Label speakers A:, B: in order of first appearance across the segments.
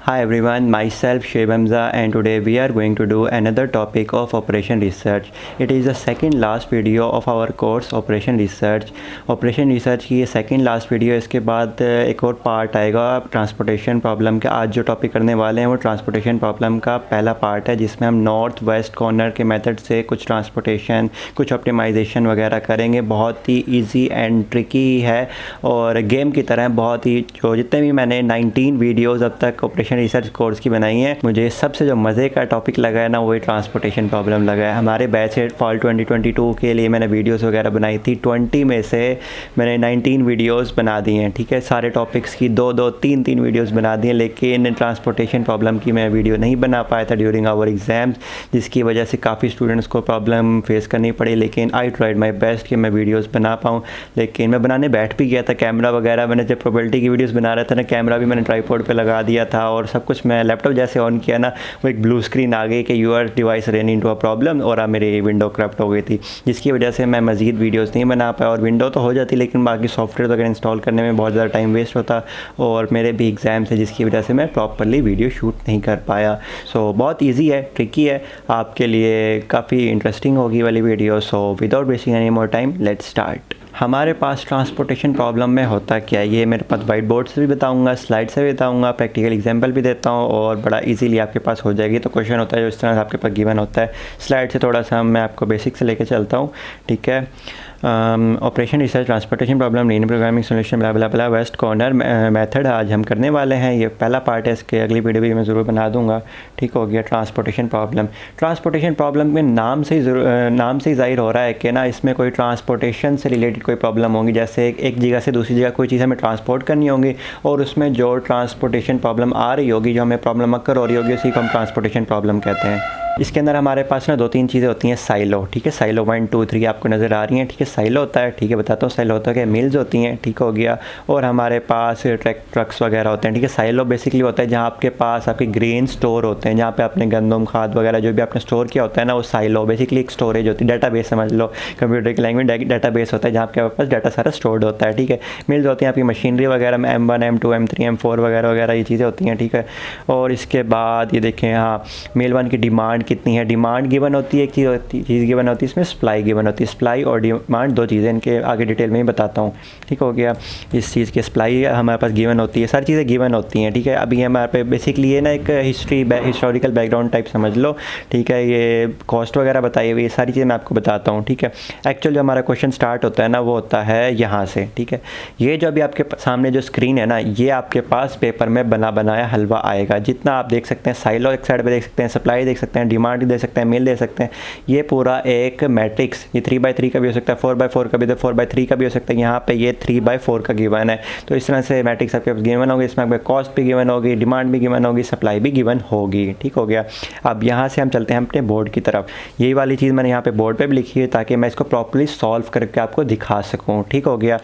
A: Hi everyone, myself Shoaib Hamza and today we are going to do another topic of Operation Research. It is the second last video of our course Operation Research. Operation Research की ये second last video, इसके बाद एक और part आएगा transportation problem का। आज जो टॉपिक करने वाले हैं वो ट्रांसपोर्टेशन प्रॉब्लम का पहला पार्ट है, जिसमें हम नॉर्थ वेस्ट कॉर्नर के मेथड से कुछ ट्रांसपोर्टेशन, कुछ ऑप्टिमाइजेशन वगैरह करेंगे। बहुत ही ईजी एंड ट्रिकी है और गेम की तरह बहुत ही, जो जितने भी मैंने 19 वीडियोज़ अब तक ऑपरेशन रिसर्च कोर्स की बनाई है, मुझे सबसे जो मज़े का टॉपिक लगा है ना, वही ट्रांसपोर्टेशन प्रॉब्लम लगा है। हमारे बैच फॉल 2022 के लिए मैंने वीडियोस वगैरह बनाई थी। 20 में से मैंने 19 वीडियोस बना दी हैं, ठीक है। सारे टॉपिक्स की दो दो तीन तीन वीडियोस बना दी हैं, लेकिन ट्रांसपोर्टेशन प्रॉब्लम की मैं वीडियो नहीं बना पाया था ड्यूरिंग आवर एग्ज़ाम्स, जिसकी वजह से काफ़ी स्टूडेंट्स को प्रॉब्लम फेस करनी पड़ी। लेकिन आई ट्राइड माई बेस्ट कि मैं वीडियोज़ बना पाऊँ, लेकिन मैं बनाने बैठ भी गया था। कैमरा वगैरह मैंने जब प्रोबेबिलिटी की वीडियोज़ बना रहा था ना, कैमरा भी मैंने ट्राईपॉड पर लगा दिया था और सब कुछ। मैं लैपटॉप जैसे ऑन किया ना, वो एक ब्लू स्क्रीन आ गई कि your device run into a problem, और मेरी विंडो करप्ट हो गई थी, जिसकी वजह से मैं मज़ीद वीडियोस नहीं बना पाया। और विंडो तो हो जाती, लेकिन बाकी सॉफ्टवेयर वगैरह इंस्टॉल करने में बहुत ज़्यादा टाइम वेस्ट होता और मेरे भी एग्ज़ाम्स है, जिसकी वजह से मैं प्रॉपरली वीडियो शूट नहीं कर पाया। सो बहुत ईजी है, ट्रिकी है, आपके लिए काफ़ी इंटरेस्टिंग होगी वाली video. So without wasting any more time, let's start. हमारे पास ट्रांसपोर्टेशन प्रॉब्लम में होता क्या है, ये मेरे पास वाइट बोर्ड से भी बताऊंगा, स्लाइड से भी बताऊंगा, प्रैक्टिकल एग्जांपल भी देता हूँ और बड़ा इजीली आपके पास हो जाएगी। तो क्वेश्चन होता है जो इस तरह से आपके पास गिवन होता है। स्लाइड से थोड़ा सा मैं आपको बेसिक से लेके चलता हूँ, ठीक है। Operation research transportation problem linear programming solution blah blah blah west corner method आज हम करने वाले हैं। ये पहला पार्ट है, इसके अगली वीडियो भी मैं ज़रूर बना दूंगा, ठीक हो गया। ट्रांसपोर्टेशन प्रॉब्लम में नाम से ही ज़ाहिर हो रहा है कि ना, इसमें कोई ट्रांसपोर्टेशन से रिलेटेड कोई प्रॉब्लम होगी। जैसे एक जगह से दूसरी जगह कोई चीज़ हमें ट्रांसपोर्ट करनी होगी और उसमें जो ट्रांसपोर्टेशन प्रॉब्लम आ रही होगी, जो हमें प्रॉब्लम अक्कर हो रही होगी, उसी को हम ट्रांसपोर्टेशन प्रॉब्लम कहते हैं। इसके अंदर हमारे पास ना दो तीन चीज़ें होती हैं। साइलो, ठीक है, साइलो 1 2 3 आपको नज़र आ रही हैं, ठीक है। साइलो होता है, ठीक है, बताता हूँ साइलो होता है कि मिल्स होती हैं, ठीक हो गया। और हमारे पास ट्रक्स वगैरह होते हैं, ठीक है। साइलो बेसिकली होता है जहाँ आपके पास आपके ग्रेन स्टोर होते हैं, जहाँ पे आपने गंदम खाद वगैरह जो भी आपने स्टोर किया होता है ना, वो साइलो बेसिकली एक स्टोरेज होती है, डाटाबेस समझ लो, कंप्यूटर की लैंग्वेज डाटाबेस होता है, जहाँ आपके पास डाटा सारा स्टोर्ड होता है, ठीक है। मिल्स होती हैं आपकी मशीनरी वगैरह में, M1 M2 M3 M4 वगैरह वगैरह ये चीज़ें होती हैं, ठीक है। और इसके बाद ये देखें, हाँ, मेल 1 की डिमांड कितनी है, डिमांड गिवन होती है, एक चीज़ गिवन होती है, इसमें सप्लाई गिवन होती है। सप्लाई और डिमांड दो चीज़ें, इनके आगे डिटेल में ही बताता हूँ, ठीक हो गया। इस चीज़ की सप्लाई हमारे पास गिवन होती है, सारी चीज़ें गिवन होती हैं, ठीक है। अभी हमारे पे बेसिकली ये ना एक हिस्टोरिकल बैकग्राउंड टाइप समझ लो, ठीक है। ये कॉस्ट वगैरह बताई हुई, ये सारी चीज़ें मैं आपको बताता हूँ, ठीक है। एक्चुअल जो हमारा क्वेश्चन स्टार्ट होता है ना, वो होता है यहाँ से, ठीक है। ये जो अभी आपके सामने जो स्क्रीन है ना, ये आपके पास पेपर में बना बनाया हलवा आएगा। जितना आप देख सकते हैं, साइलो एक साइड पर देख सकते हैं, सप्लाई देख सकते हैं, डिमांड देख सकते हैं, मेल दे सकते हैं। ये पूरा एक मैट्रिक्स, ये 3x3 का भी हो सकता है, 4x4 का भी, तो 4x3 का भी हो सकता है। यहाँ पे ये 3x4 का गिवन है, तो इस तरह से मैट्रिक्स आपके पास गिवन होगी। इसमें आपके कॉस्ट भी गिवन होगी, डिमांड भी गिवन होगी, सप्लाई भी गिवन होगी, ठीक हो गया। अब यहाँ से हम चलते हैं अपने बोर्ड की तरफ। यही वाली चीज़ मैंने यहाँ पे बोर्ड पे भी लिखी है, ताकि मैं इसको प्रॉपर्ली सॉल्व करके आपको दिखा सकूँ, ठीक हो गया।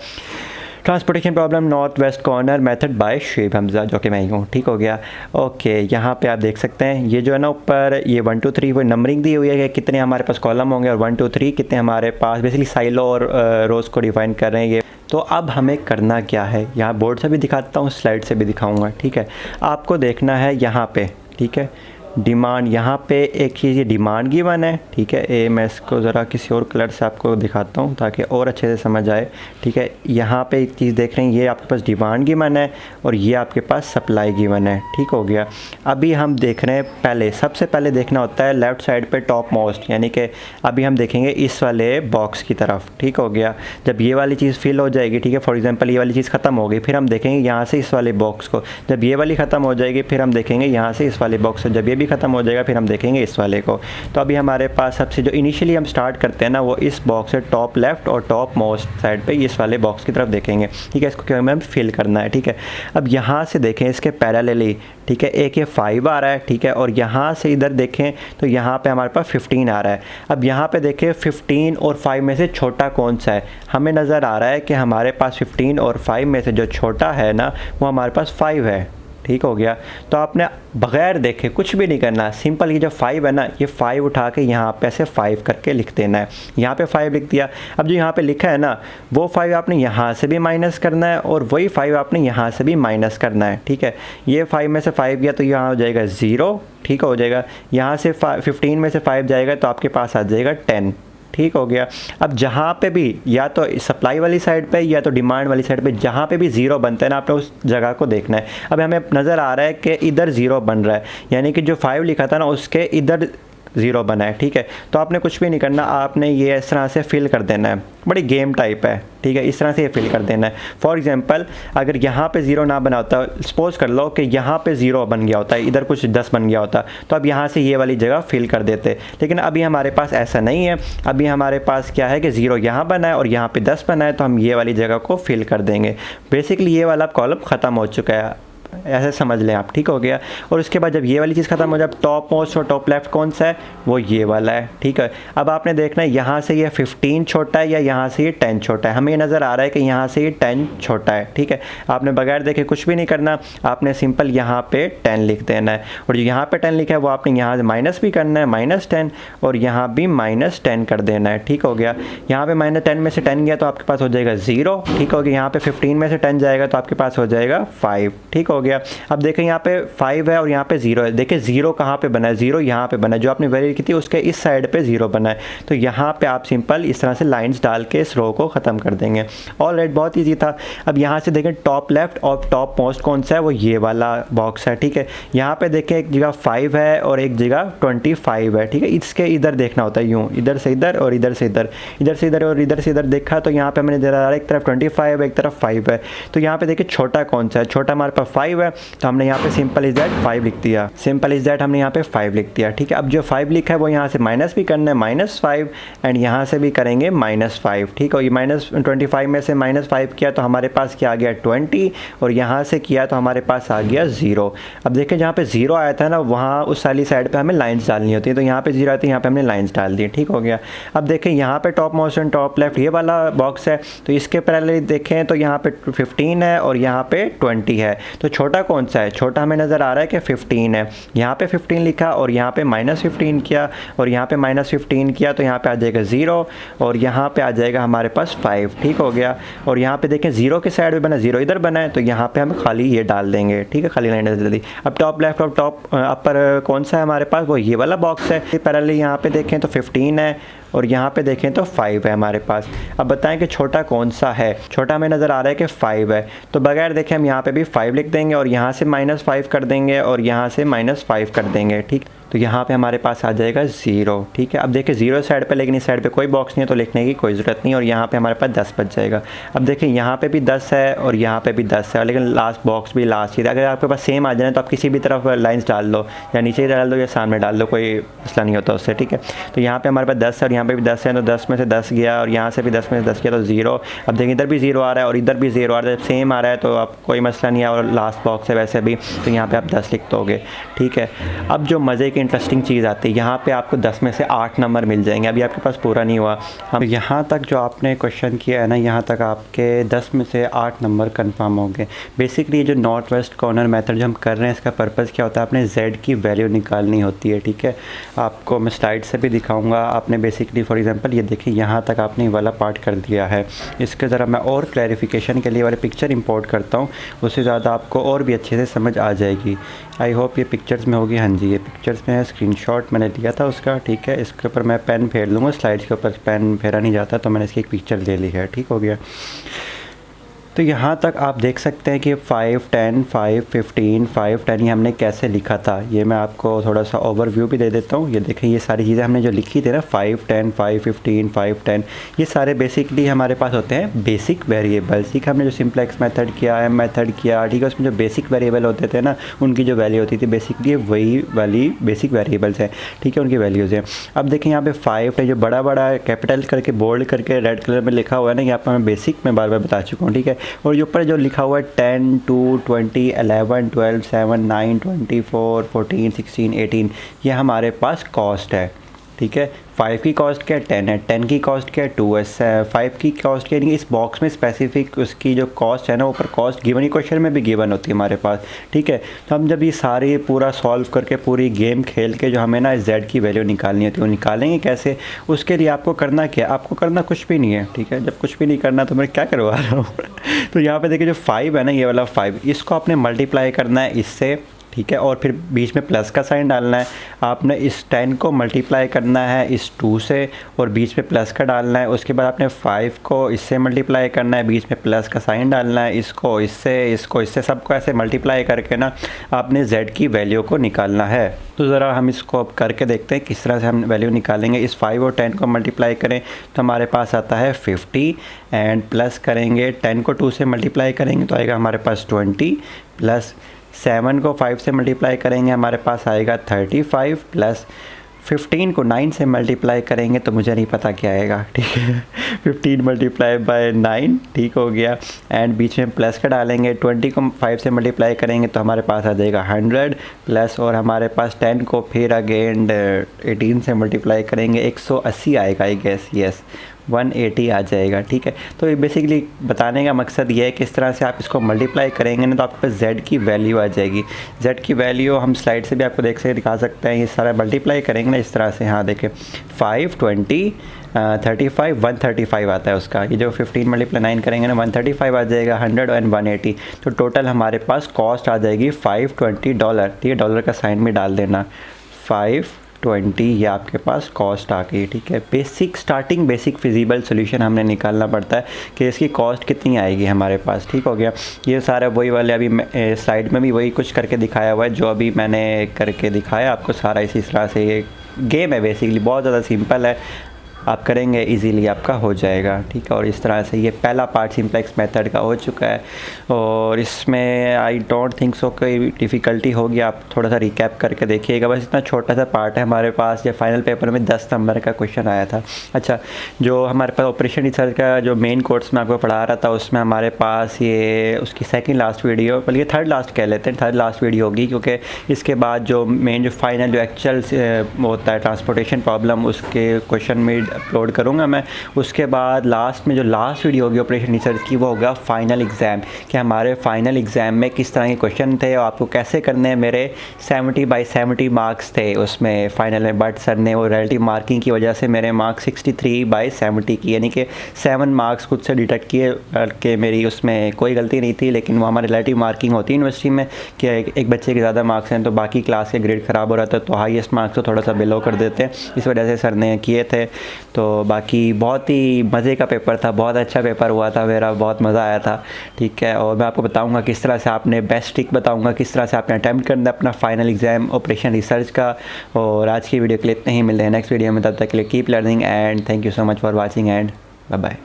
A: Transportation problem north west corner method by Shoaib Hamza, जो कि मैं ही हूँ, ठीक हो गया। ओके, यहाँ पे आप देख सकते हैं, ये जो है ना ऊपर ये 1 2 3 वो नंबरिंग दी हुई है कि कितने हमारे पास कॉलम होंगे और 1 2 3 कितने हमारे पास, बेसिकली साइलो और रोज़ को डिफाइन कर रहे हैं ये। तो अब हमें करना क्या है, यहाँ बोर्ड से भी दिखाता हूँ, स्लाइड से भी दिखाऊँगा, ठीक है। आपको देखना है यहाँ पे, ठीक है, डिमांड, यहाँ पे एक चीज़ ये डिमांड गिवन है, ठीक है। मैं इसको ज़रा किसी और कलर से आपको दिखाता हूँ ताकि और अच्छे से समझ आए, ठीक है। यहाँ पे एक चीज़ देख रहे हैं, ये आपके पास डिमांड गिवन है और ये आपके पास सप्लाई गिवन है, ठीक हो गया। अभी हम देख रहे हैं, पहले सबसे पहले देखना होता है लेफ़्ट साइड पे टॉप मोस्ट, यानी कि अभी हम देखेंगे इस वाले बॉक्स की तरफ, ठीक हो गया। जब ये वाली चीज़ फिल हो जाएगी, ठीक है, फॉर एग्जांपल ये वाली चीज़ ख़त्म हो गई, फिर हम देखेंगे यहाँ से इस वाले बॉक्स को। जब ये वाली ख़त्म हो जाएगी, फिर हम देखेंगे यहाँ से इस वाले बॉक्स को। जब ये भी ख़त्म हो जाएगा, फिर हम देखेंगे इस वाले को। तो अभी हमारे पास सबसे जो इनिशियली हम स्टार्ट करते हैं ना, वो इस बॉक्स से टॉप लेफ़्ट और टॉप मोस्ट साइड पे इस वाले बॉक्स की तरफ देखेंगे, ठीक है। इसको क्या हमें फिल करना है, ठीक है। अब यहाँ से देखें इसके पैरेलली, ठीक है, एक ये 5 आ रहा है, ठीक है। और यहाँ से इधर देखें तो यहाँ पे हमारे पास 15 आ रहा है। अब यहाँ पे देखें 15 और 5 में से छोटा कौन सा है, हमें नज़र आ रहा है कि हमारे पास 15 और 5 में से जो छोटा है ना, वो हमारे पास 5 है, ठीक हो गया। तो आपने बगैर देखे कुछ भी नहीं करना, सिंपल ये जो 5 है ना, ये 5 उठा के यहाँ पे ऐसे 5 करके लिख देना है। यहाँ पे 5 लिख दिया। अब जो यहाँ पे लिखा है ना, वो 5 आपने यहाँ से भी माइनस करना है और वही 5 आपने यहाँ से भी माइनस करना है, ठीक है। ये 5 में से 5 गया तो यहाँ हो जाएगा 0, ठीक हो जाएगा। यहाँ से 15 में से 5 जाएगा तो आपके पास आ जाएगा 10, ठीक हो गया। अब जहाँ पे भी या तो सप्लाई वाली साइड पे या तो डिमांड वाली साइड पे जहाँ पे भी ज़ीरो बनता है ना, आपने उस जगह को देखना है। अब हमें नज़र आ रहा है कि इधर ज़ीरो बन रहा है, यानी कि जो 5 लिखा था ना उसके इधर ज़ीरो बना है, ठीक है। तो आपने कुछ भी नहीं करना, आपने ये इस तरह से फिल कर देना है, बड़ी गेम टाइप है, ठीक है। इस तरह से ये फिल कर देना है। फॉर एग्जांपल अगर यहाँ पे ज़ीरो ना बना होता, सपोज कर लो कि यहाँ पे ज़ीरो बन गया होता है, इधर कुछ 10 बन गया होता, तो अब यहाँ से ये वाली जगह फिल कर देते। लेकिन अभी हमारे पास ऐसा नहीं है, अभी हमारे पास क्या है कि ज़ीरो यहाँ बना है और यहाँ पे 10 बना है, तो हम ये वाली जगह को फिल कर देंगे। बेसिकली ये वाला कॉलम ख़त्म हो चुका है, ऐसे समझ लें आप, ठीक हो गया। और उसके बाद जब ये वाली चीज़ खत्म हो जाए, टॉप मोस्ट और टॉप लेफ्ट कौन सा है, वो ये वाला है, ठीक है। अब आपने देखना है यहाँ से ये 15 छोटा है या यहाँ से ये 10 छोटा है। हमें ये नज़र आ रहा है कि यहाँ से ये 10 छोटा है, ठीक है। आपने बगैर देखे कुछ भी नहीं करना, आपने सिंपल यहाँ पे 10 लिख देना है और जो यहाँ पे 10 लिखा है वो आपने यहाँ से माइनस भी करना है, -10, और यहाँ भी -10 कर देना है, ठीक हो गया। यहाँ पे -10 में से 10 गया तो आपके पास हो जाएगा 0, ठीक हो गया। यहाँ पे 15 में से 10 जाएगा तो आपके पास हो जाएगा 5, ठीक हो गया। अब देखें यहाँ पे 5 है और यहाँ पे 0 है। देखिए 0 कहाँ पे बना है, 0 यहाँ पे बना है, जो आपने वैल्यू की थी उसके इस साइड पे 0 बना है। तो यहाँ पे आप सिंपल इस तरह से लाइंस डाल के इस रो को ख़त्म कर देंगे। ऑलराइट, बहुत ईजी था। अब यहाँ से देखें टॉप लेफ्ट और टॉप मोस्ट कौन सा है, वो ये वाला बॉक्स है, ठीक है। यहाँ पे देखें एक जगह 5 है और एक जगह 25 है, ठीक है। इसके इधर देखना होता है, यूँ इधर से इधर और इधर से इधर, इधर से इधर और इधर से इधर देखा तो यहाँ पे मैंने दे रहा है एक तरफ 25 है, एक तरफ 5 है। तो यहाँ पे देखिए छोटा कौन सा है, छोटा हमारे पास 5 है, तो हमने यहाँ पे सिंपल इज दैट 5 लिख दिया, सिंपल इज दैट हमने यहाँ पे 5 लिख दिया, ठीक है। अब जो 5 लिखा है वो यहाँ से माइनस भी करना है, -5, एंड यहाँ से भी करेंगे -5, ठीक है। ये -25 में से -5 किया तो हमारे पास क्या आ गया 20, और यहाँ से किया तो हमारे पास आ गया 0। अब देखें जहाँ पे 0 आया था ना, वहाँ उस वाली साइड पे हमें लाइंस डालनी होती है, तो यहाँ पे 0 आती है, यहाँ पे हमने लाइंस डाल दी, ठीक हो गया। अब देखें यहाँ पे top most and top left ये वाला बॉक्स है, तो इसके पैरेलल देखें तो यहाँ पे 15 है और यहाँ पे 20 है। तो छोटा कौन सा है, छोटा हमें नज़र आ रहा है कि 15 है। यहाँ पे 15 लिखा और यहाँ पे -15 किया और यहाँ पे -15 किया तो यहाँ पे आ जाएगा 0 और यहाँ पे आ जाएगा हमारे पास 5, ठीक हो गया। और यहाँ पे देखें 0 के साइड में बना, 0 इधर बना है, तो यहाँ पे हम खाली ये डाल देंगे, ठीक है, खाली लाइन डाल दी। अब टॉप लेफ्ट और टॉप अपर कौन सा है हमारे पास, वो ये वाला बॉक्स है। पैरेलल यहाँ पे देखें तो 15 है और यहाँ पे देखें तो 5 है हमारे पास। अब बताएं कि छोटा कौन सा है, छोटा हमें नज़र आ रहा है कि 5 है, तो बगैर देखें हम यहाँ पे भी 5 लिख देंगे और यहाँ से -5 कर देंगे और यहाँ से -5 कर देंगे, ठीक। तो यहाँ पे हमारे पास आ जाएगा 0, ठीक है। अब देखिए 0 साइड पे, लेकिन इस साइड पे कोई बॉक्स नहीं है तो लिखने की कोई ज़रूरत नहीं, और यहाँ पे हमारे पास 10 बच जाएगा। अब देखिए यहाँ पे भी 10 है और यहाँ पे भी 10 है, लेकिन लास्ट बॉक्स भी लास्ट ही है। अगर आपके पास सेम आ जाए तो आप किसी भी तरफ लाइंस डाल दो, या नीचे डाल दो या सामने डाल दो, कोई मसला नहीं होता उससे, ठीक है। तो यहाँ पे हमारे पास 10 है और यहाँ पे भी 10 है, तो 10 में से 10 गया और यहाँ से भी 10 में से 10 गया तो 0। अब देखिए इधर भी 0 आ रहा है और इधर भी 0 आ रहा है, सेम आ रहा है तो अब कोई मसला नहीं है, और लास्ट बॉक्स है वैसे भी, तो यहाँ पे आप 10 लिख दोगे, ठीक है। अब जो मज़े की इंटरेस्टिंग चीज़ आती है, यहाँ पे आपको 10 में से 8 नंबर मिल जाएंगे। अभी आपके पास पूरा नहीं हुआ, हम यहाँ तक जो आपने क्वेश्चन किया है ना, यहाँ तक आपके 10 में से 8 नंबर कंफर्म होंगे। बेसिकली जो नॉर्थ वेस्ट कॉर्नर मेथड जो हम कर रहे हैं, इसका पर्पज़ क्या होता है, आपने z की वैल्यू निकालनी होती है, ठीक है। आपको मैं स्लाइड से भी दिखाऊंगा। आपने बेसिकली फॉर एग्जांपल ये देखिए यहाँ तक आपने ये वाला पार्ट कर दिया है। इसके ज़रा मैं और क्लैरिफिकेशन के लिए वाले पिक्चर इंपोर्ट करता हूँ, उससे ज़्यादा आपको और भी अच्छे से समझ आ जाएगी। आई होप ये पिक्चर्स में होगी, हाँ जी ये पिक्चर्स में है, स्क्रीनशॉट मैंने लिया था उसका, ठीक है। इसके ऊपर मैं पेन फेर लूँगा, स्लाइड्स के ऊपर पेन फेरा नहीं जाता, तो मैंने इसकी एक पिक्चर ले ली है, ठीक हो गया। तो यहाँ तक आप देख सकते हैं कि 5, 10, 5, 15, 5, 10 ये हमने कैसे लिखा था। ये मैं आपको थोड़ा सा ओवरव्यू भी दे देता हूँ। ये देखें ये सारी चीज़ें हमने जो लिखी थी ना, 5, 10, 5, 15, 5, 10, ये सारे बेसिकली हमारे पास होते हैं बेसिक वेरिएबल्स। ठीक है, हमने जो सिंप्लेक्स मेथड किया, एम मेथड किया, ठीक है, उसमें जो बेसिक वेरिएबल होते थे ना, उनकी जो वैल्यू होती थी बेसिकली वही वाली बेसिक वेरिएबल्स हैं, ठीक है, उनकी वैल्यूज़ हैं। अब देखें यहाँ पे 5 है, जो बड़ा बड़ा कैपिटल करके बोल्ड करके रेड कलर में लिखा हुआ है ना, यहाँ पर मैं बेसिक में बार बार बता चुका हूँ, ठीक है। और जो ऊपर जो लिखा हुआ है 10, 2, 20, 11, 12, 7, 9, 24, 14, 16, 18, ये हमारे पास कॉस्ट है, ठीक है। 5 की कॉस्ट क्या है 10 है, 10 की कॉस्ट क्या है 2 है, 5 की कॉस्ट क्या है, इस बॉक्स में स्पेसिफिक उसकी जो कॉस्ट है ना ऊपर कॉस्ट गिवन ही क्वेश्चन में भी गिवन होती है हमारे पास, ठीक है। तो हम जब ये सारे पूरा सॉल्व करके पूरी गेम खेल के जो हमें ना z की वैल्यू निकालनी होती है वो निकालेंगे कैसे, उसके लिए आपको करना क्या है, आपको करना कुछ भी नहीं है, ठीक है। जब कुछ भी नहीं करना तो मैं क्या करवा रहा हूँ तो यहाँ पे देखिए जो 5 है ना ये वाला 5, इसको आपने मल्टीप्लाई करना है इससे, ठीक है, और फिर बीच में प्लस का साइन डालना है। आपने इस 10 को मल्टीप्लाई करना है इस 2 से और बीच में प्लस का डालना है। उसके बाद आपने 5 को इससे मल्टीप्लाई करना है, बीच में प्लस का साइन डालना है, इसको इससे सबको ऐसे मल्टीप्लाई करके ना आपने z की वैल्यू को निकालना है। तो ज़रा हम इसको अब करके देखते हैं किस तरह से हम वैल्यू निकालेंगे। इस 5 और 10 को मल्टीप्लाई करें तो हमारे पास आता है 50 एंड प्लस करेंगे 10 को 2 से मल्टीप्लाई करेंगे तो आएगा हमारे पास 20 प्लस 7 को 5 से मल्टीप्लाई करेंगे हमारे पास आएगा 35 प्लस 15 को 9 से मल्टीप्लाई करेंगे तो मुझे नहीं पता क्या आएगा, ठीक है 15 मल्टीप्लाई बाय 9, ठीक हो गया, एंड बीच में प्लस का डालेंगे। 20 को 5 से मल्टीप्लाई करेंगे तो हमारे पास आ जाएगा 100 प्लस, और हमारे पास 10 को फिर अगेन 18 से मल्टीप्लाई करेंगे 180 आएगा आई गेस, यस 180 आ जाएगा, ठीक है। तो ये बेसिकली बताने का मकसद ये है कि इस तरह से आप इसको मल्टीप्लाई करेंगे ना तो आपके पास z की वैल्यू आ जाएगी। z की वैल्यू हम स्लाइड से भी आपको देख से दिखा सकते हैं। ये सारा मल्टीप्लाई करेंगे ना इस तरह से, हाँ देखें 5 20 35 135 आता है उसका। ये जो 15 मल्टीप्लाई 9 करेंगे ना 135 आ जाएगा, 100 एंड 180, तो टोटल हमारे पास कॉस्ट आ जाएगी $520, ठीक है। डॉलर का साइन भी डाल देना, 520 ये आपके पास कॉस्ट आ गई, ठीक है। स्टार्टिंग बेसिक फिजिबल सोल्यूशन हमने निकालना पड़ता है कि इसकी कॉस्ट कितनी आएगी हमारे पास, ठीक हो गया। ये सारा वही वाले अभी स्लाइड में भी वही कुछ करके दिखाया हुआ है जो अभी मैंने करके दिखाया आपको सारा इसी तरह से। ये गेम है बेसिकली, बहुत ज़्यादा सिंपल है, आप करेंगे इजीली आपका हो जाएगा, ठीक है। और इस तरह से ये पहला पार्ट सिंपलेक्स मेथड का हो चुका है और इसमें आई डोंट थिंक सो कोई डिफ़िकल्टी होगी। आप थोड़ा सा रिकैप करके देखिएगा, बस इतना छोटा सा पार्ट है हमारे पास। ये फाइनल पेपर में 10 नंबर का क्वेश्चन आया था। अच्छा, जो हमारे पास ऑपरेशन रिसर्च का जो मेन कोर्स में आपको पढ़ा रहा था उसमें हमारे पास ये उसकी सेकेंड लास्ट वीडियो, बल्कि थर्ड लास्ट कह लेते हैं, थर्ड लास्ट वीडियो होगी, क्योंकि इसके बाद जो मेन जो फाइनल जो एक्चुअल होता है ट्रांसपोर्टेशन प्रॉब्लम उसके क्वेश्चन में अपलोड करूँगा मैं। उसके बाद लास्ट में जो लास्ट वीडियो होगी ऑपरेशन रिसर्च की वो होगा फाइनल एग्ज़ाम, कि हमारे फाइनल एग्ज़ाम में किस तरह के क्वेश्चन थे और आपको कैसे करने हैं। मेरे 70 बाई 70 मार्क्स थे उसमें फाइनल में, बट सर ने वो रिलेटिव मार्किंग की वजह से मेरे मार्क्स 63 बाई 70 की, यानी कि 7 मार्क्स खुद से डिटेक्ट किए कि मेरी उसमें कोई गलती नहीं थी। लेकिन वो हमारी रिलेटिव मार्किंग होती है यूनिवर्सिटी में कि एक बच्चे के ज़्यादा मार्क्स हैं तो बाकी क्लास के ग्रेड ख़राब हो रहा था तो हाईएस्ट मार्क्स को थोड़ा सा बिलो कर देते हैं, इस वजह से सर ने किए थे। तो बाकी बहुत ही मज़े का पेपर था, बहुत अच्छा पेपर हुआ था मेरा, बहुत मज़ा आया था, ठीक है। और मैं आपको बताऊंगा किस तरह से आपने बेस्ट ट्रिक बताऊंगा किस तरह से आपने अटैम्प्ट करना है अपना फाइनल एग्ज़ाम ऑपरेशन रिसर्च का। और आज की वीडियो के लिए इतने ही, मिलते हैं नेक्स्ट वीडियो में, तब तक के लिए keep learning and thank you so much for watching and bye bye.